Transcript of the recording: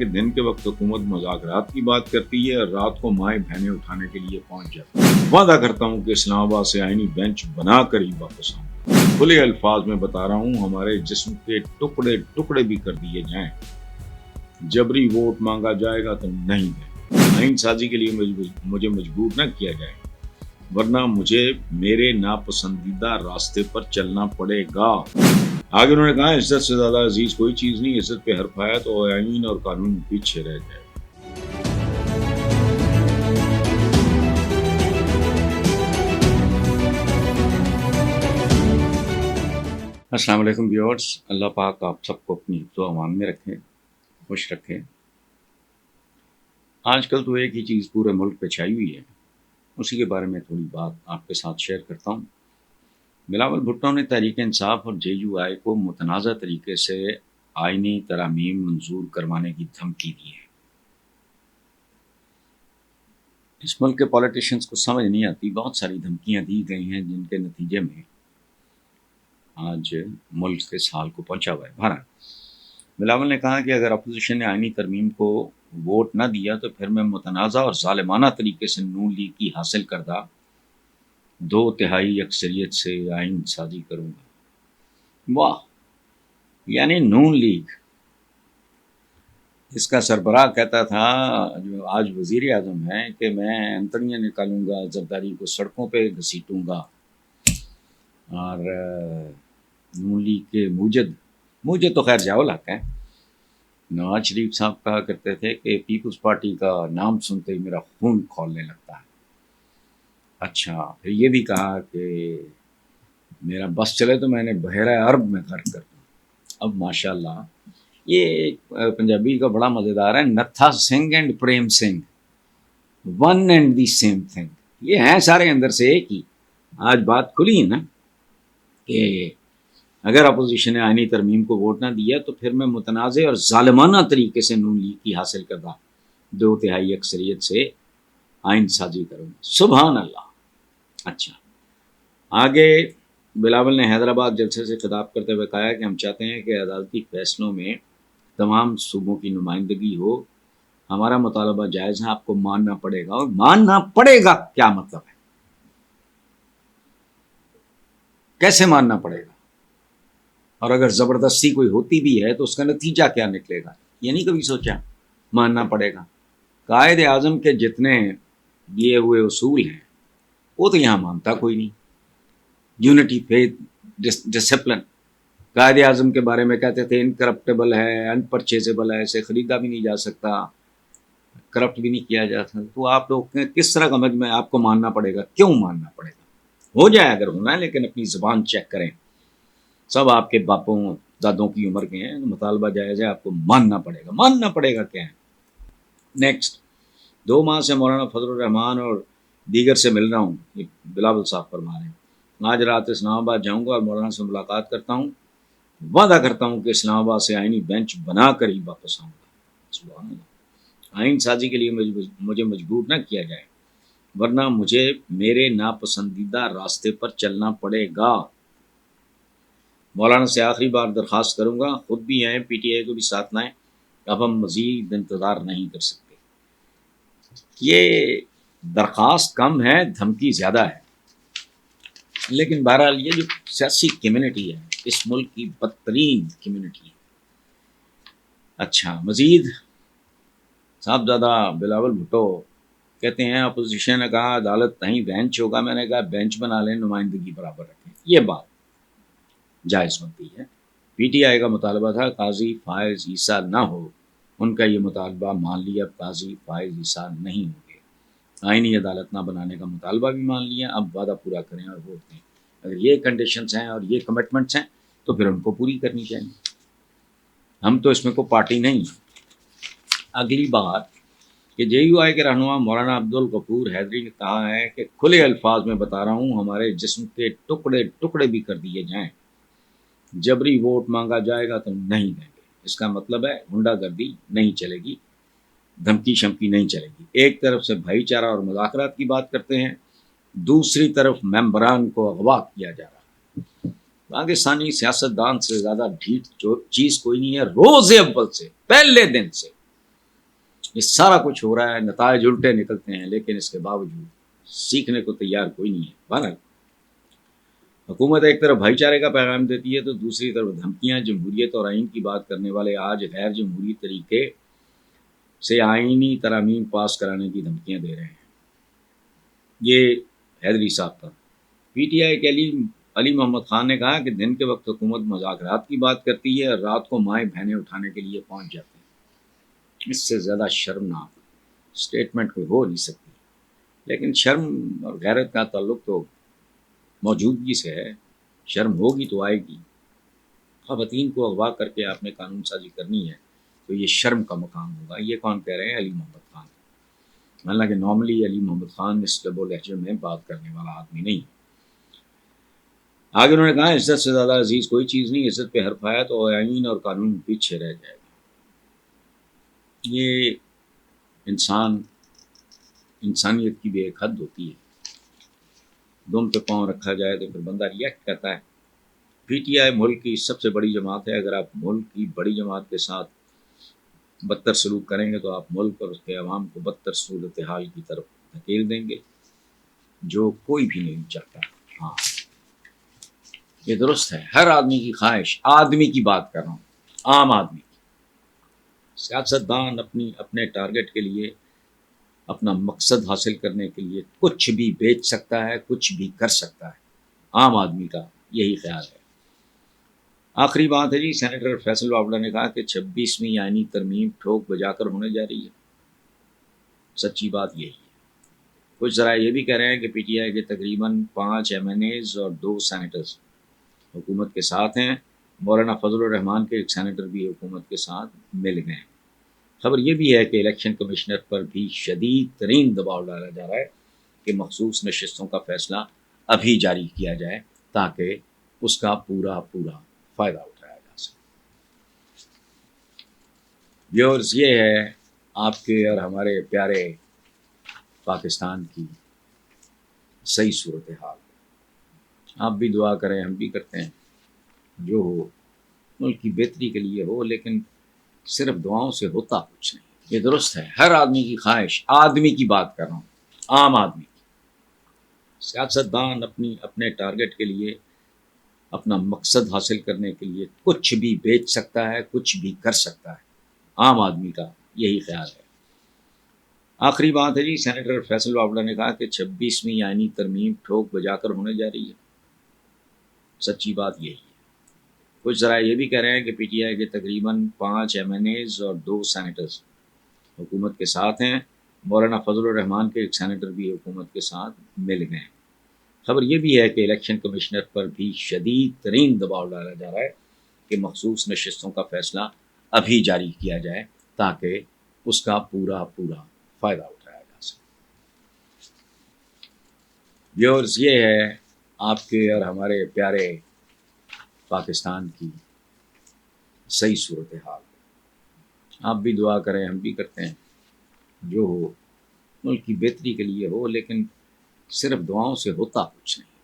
کہ دن کے وقت حکومت مذاکرات کی بات کرتی ہے اور رات کو مائیں بہنیں اٹھانے کے لیے پہنچ جاتی ہے۔ وعدہ کرتا ہوں کہ اسلام آباد سے آئینی بینچ بنا کر ہی واپس آؤں۔ کھلے الفاظ میں بتا رہا ہوں، ہمارے جسم کے ٹکڑے ٹکڑے بھی کر دیے جائیں، جبری ووٹ مانگا جائے گا تو نہیں دیں۔ آئین سازی کے لیے مجھے مجبور نہ کیا جائے، ورنہ مجھے میرے ناپسندیدہ راستے پر چلنا پڑے گا۔ آگے انہوں نے کہا، عزت سے زیادہ عزیز کوئی چیز نہیں، عزت پہ حرف آیا تو آئین اور قانون پیچھے رہ جائے۔ السلام علیکم ویورز، اللہ پاک آپ سب کو اپنی حفظ و امان میں رکھیں، خوش رکھیں۔ آج کل تو ایک ہی چیز پورے ملک پہ چھائی ہوئی ہے، اسی کے بارے میں تھوڑی بات آپ کے ساتھ شیئر کرتا ہوں۔ بلاول بھٹو نے تحریک انصاف اور جے یو آئی کو متنازع طریقے سے آئینی ترامیم منظور کروانے کی دھمکی دی ہے۔ اس ملک کے پولیٹیشنز کو سمجھ نہیں آتی، بہت ساری دھمکیاں دی گئی ہیں جن کے نتیجے میں آج ملک اس حال کو پہنچا ہوا ہے۔ بہرحال بلاول نے کہا کہ اگر اپوزیشن نے آئینی ترمیم کو ووٹ نہ دیا تو پھر میں متنازع اور ظالمانہ طریقے سے نون لیگ کی حاصل کردہ 2/3 اکثریت سے آئین سازی کروں گا۔ واہ! یعنی نون لیگ، اس کا سربراہ کہتا تھا جو آج وزیر اعظم ہے کہ میں انتڑیاں نکالوں گا، زرداری کو سڑکوں پہ گھسیٹوں گا، اور نون لیگ کے موجد تو خیر جاول حق ہے۔ نواز شریف صاحب کہا کرتے تھے کہ پیپلز پارٹی کا نام سنتے ہی میرا خون کھولنے لگتا ہے۔ اچھا، پھر یہ بھی کہا کہ میرا بس چلے تو میں نے بحیرہ عرب میں غرق کر دوں۔ اب ماشاءاللہ یہ پنجابی کا بڑا مزیدار ہے، Natha Singh and Prem Singh, one and the same thing, یہ ہیں سارے اندر سے ایک ہی۔ آج بات کھلی ہے نا کہ اگر اپوزیشن نے آئینی ترمیم کو ووٹ نہ دیا تو پھر میں متنازع اور ظالمانہ طریقے سے نون لیگ کی حاصل کردہ 2/3 اکثریت سے آئین سازی کروں گا۔ سبحان اللہ۔ اچھا، آگے بلاول نے حیدرآباد جلسے سے خطاب کرتے ہوئے کہا کہ ہم چاہتے ہیں کہ عدالتی فیصلوں میں تمام صوبوں کی نمائندگی ہو، ہمارا مطالبہ جائز ہے، آپ کو ماننا پڑے گا۔ اور ماننا پڑے گا کیا مطلب ہے؟ کیسے ماننا پڑے گا؟ اور اگر زبردستی کوئی ہوتی بھی ہے تو اس کا نتیجہ کیا نکلے گا؟ یہ نہیں کبھی سوچا؟ ماننا پڑے گا۔ قائد اعظم کے جتنے دیے ہوئے اصول ہیں وہ تو یہاں مانتا کوئی نہیں۔ Unity, faith, discipline, Quaid Azam کے بارے میں کہتے تھے انکرپٹیبل ہے، ان پرچیزیبل ہے، اسے خریدا بھی نہیں جا سکتا، کرپٹ بھی نہیں کیا جا سکتا۔ تو آپ لوگ کس طرح کا مجمع آپ کو ماننا پڑے گا؟ کیوں ماننا پڑے گا؟ ہو جائے اگر ہونا ہے، لیکن اپنی زبان چیک کریں۔ سب آپ کے باپوں دادوں کی عمر کے ہیں، مطالبہ جائز ہے، آپ کو ماننا پڑے گا۔ ماننا پڑے گا کیا ہے؟ نیکسٹ، 2 ماہ سے مولانا فضل الرحمان اور دیگر سے مل رہا ہوں، یہ بلاول صاحب فرما رہے ہیں۔ آج رات اسلام آباد جاؤں گا اور مولانا سے ملاقات کرتا ہوں، وعدہ کرتا ہوں کہ اسلام آباد سے آئینی بینچ بنا کر ہی واپس آؤں گا۔ سبحان اللہ۔ آئین سازی کے لیے مجھے مجبور نہ کیا جائے، ورنہ مجھے میرے ناپسندیدہ راستے پر چلنا پڑے گا۔ مولانا سے آخری بار درخواست کروں گا، خود بھی آئیں، پی ٹی آئی کو بھی ساتھ لائیں، اب ہم مزید انتظار نہیں کر سکتے۔ یہ درخواست کم ہے، دھمکی زیادہ ہے، لیکن بہرحال یہ جو سیاسی کمیونٹی ہے اس ملک کی بدترین کمیونٹی ہے۔ اچھا، مزید صاحبزادہ بلاول بھٹو کہتے ہیں اپوزیشن نے کہا عدالت نہیں بینچ ہوگا، میں نے کہا بینچ بنا لیں، نمائندگی برابر رکھیں۔ یہ بات جائز بنتی ہے۔ پی ٹی آئی کا مطالبہ تھا قاضی فائز عیسیٰ نہ ہو، ان کا یہ مطالبہ مان لیا، اب قاضی فائز عیسیٰ نہیں ہوں گے۔ آئینی عدالت نہ بنانے کا مطالبہ بھی مان لیا، اب وعدہ پورا کریں اور ووٹ دیں۔ اگر یہ کنڈیشنز ہیں اور یہ کمٹمنٹس ہیں تو پھر ان کو پوری کرنی چاہیے۔ ہم تو اس میں کوئی پارٹی نہیں ہیں۔ اگلی بات کہ جے یو آئی کے رہنما مولانا عبدالغفور حیدری نے کہا ہے کہ کھلے الفاظ میں بتا رہا ہوں، ہمارے جسم کے ٹکڑے ٹکڑے بھی کر دیے جائیں، جبری ووٹ مانگا جائے گا تو نہیں دیں گے۔ اس کا مطلب ہے غنڈہ گردی نہیں چلے گی، دھمکی شمکی نہیں چلے گی۔ ایک طرف سے بھائی چارہ اور مذاکرات کی بات کرتے ہیں، دوسری طرف ممبران کو اغوا کیا جا رہا ہے۔ پاکستانی سیاستدان سے زیادہ ڈھیٹ چیز کوئی نہیں ہے۔ روز اول سے، پہلے دن سے یہ سارا کچھ ہو رہا ہے، نتائج الٹے نکلتے ہیں، لیکن اس کے باوجود سیکھنے کو تیار کوئی نہیں ہے۔ بہرحال حکومت ایک طرف بھائی چارے کا پیغام دیتی ہے تو دوسری طرف دھمکیاں جمہوریت اور آئین کی بات کرنے والے آج غیر جمہوری طریقے سے آئینی ترامیم پاس کرانے کی دھمکیاں دے رہے ہیں۔ یہ حیدری صاحب کا پی ٹی آئی کے علی محمد خان نے کہا کہ دن کے وقت حکومت مذاکرات کی بات کرتی ہے اور رات کو مائیں بہنیں اٹھانے کے لیے پہنچ جاتے ہیں۔ اس سے زیادہ شرمناک اسٹیٹمنٹ کوئی ہو نہیں سکتی، لیکن شرم اور غیرت کا تعلق تو موجودگی سے ہے۔ شرم ہوگی تو آئے گی۔ خواتین کو اغوا کر کے آپ نے قانون سازی کرنی ہے تو یہ شرم کا مقام ہوگا۔ یہ کون کہہ رہے ہیں؟ علی محمد خان۔ حالانکہ نارملی علی محمد خان اس لب و لہجے میں بات کرنے والا آدمی نہیں۔ آگے انہوں نے کہا عزت سے زیادہ عزیز کوئی چیز نہیں، عزت پہ حرف آیا تو آئین اور قانون پیچھے رہ جائے گا۔ یہ انسانیت کی بھی ایک حد ہوتی ہے۔ دم پہ پاؤں رکھا جائے تو پھر بندہ ریئیکٹ کرتا ہے۔ پی ٹی آئی ملک کی سب سے بڑی جماعت ہے۔ اگر آپ ملک کی بڑی جماعت کے ساتھ بدتر سلوک کریں گے تو آپ ملک اور اس کے عوام کو بدتر صورتحال کی طرف دھکیل دیں گے، جو کوئی بھی نہیں چاہتا۔ ہاں، یہ درست ہے۔ ہر آدمی کی خواہش، آدمی کی بات کر رہا ہوں، عام آدمی کی۔ سیاستدان اپنے ٹارگٹ کے لیے، اپنا مقصد حاصل کرنے کے لیے کچھ بھی بیچ سکتا ہے، کچھ بھی کر سکتا ہے۔ عام آدمی کا یہی خیال ہے۔ آخری بات ہے جی، سینیٹر فیصل وابلہ نے کہا کہ 26ویں آئینی ترمیم ٹھوک بجا کر ہونے جا رہی ہے۔ سچی بات یہی ہے۔ کچھ ذرائع یہ بھی کہہ رہے ہیں کہ پی ٹی آئی کے تقریباً 5 ایم این ایز اور 2 سینیٹرز حکومت کے ساتھ ہیں۔ مولانا فضل الرحمان کے ایک سینیٹر بھی حکومت کے ساتھ مل گئے ہیں۔ خبر یہ بھی ہے کہ الیکشن کمشنر پر بھی شدید ترین دباؤ ڈالا جا رہا ہے کہ مخصوص نشستوں کا فیصلہ ابھی جاری کیا جائے تاکہ اس کا پورا فائدہ اٹھایا جا سکے۔ ویورز، یہ ہے آپ کے اور ہمارے پیارے پاکستان کی صحیح صورتحال۔ آپ بھی دعا کریں، ہم بھی کرتے ہیں، جو ہو ملک کی بہتری کے لیے ہو، لیکن صرف دعاؤں سے ہوتا کچھ نہیں۔ یہ درست ہے۔ ہر آدمی کی خواہش، آدمی کی بات کر رہا ہوں، عام آدمی کی۔ سیاستدان اپنے ٹارگٹ کے لیے، اپنا مقصد حاصل کرنے کے لیے کچھ بھی بیچ سکتا ہے، کچھ بھی کر سکتا ہے۔ عام آدمی کا یہی خیال ہے۔ آخری بات ہے جی، سینیٹر فیصل وابلہ نے کہا کہ 26ویں آئینی ترمیم ٹھوک بجا کر ہونے جا رہی ہے۔ سچی بات یہی ہے۔ کچھ ذرائع یہ بھی کہہ رہے ہیں کہ پی ٹی آئی کے تقریباً 5 ایم این ایز اور 2 سینیٹرز حکومت کے ساتھ ہیں۔ مولانا فضل الرحمان کے ایک سینیٹر بھی حکومت کے ساتھ مل گئے ہیں۔ خبر یہ بھی ہے کہ الیکشن کمشنر پر بھی شدید ترین دباؤ ڈالا جا رہا ہے کہ مخصوص نشستوں کا فیصلہ ابھی جاری کیا جائے تاکہ اس کا پورا فائدہ اٹھایا جا سکے۔ ویورز، یہ ہے آپ کے اور ہمارے پیارے پاکستان کی صحیح صورتحال۔ آپ بھی دعا کریں، ہم بھی کرتے ہیں، جو ہو ملک کی بہتری کے لیے ہو، لیکن صرف دعاؤں سے ہوتا کچھ نہیں۔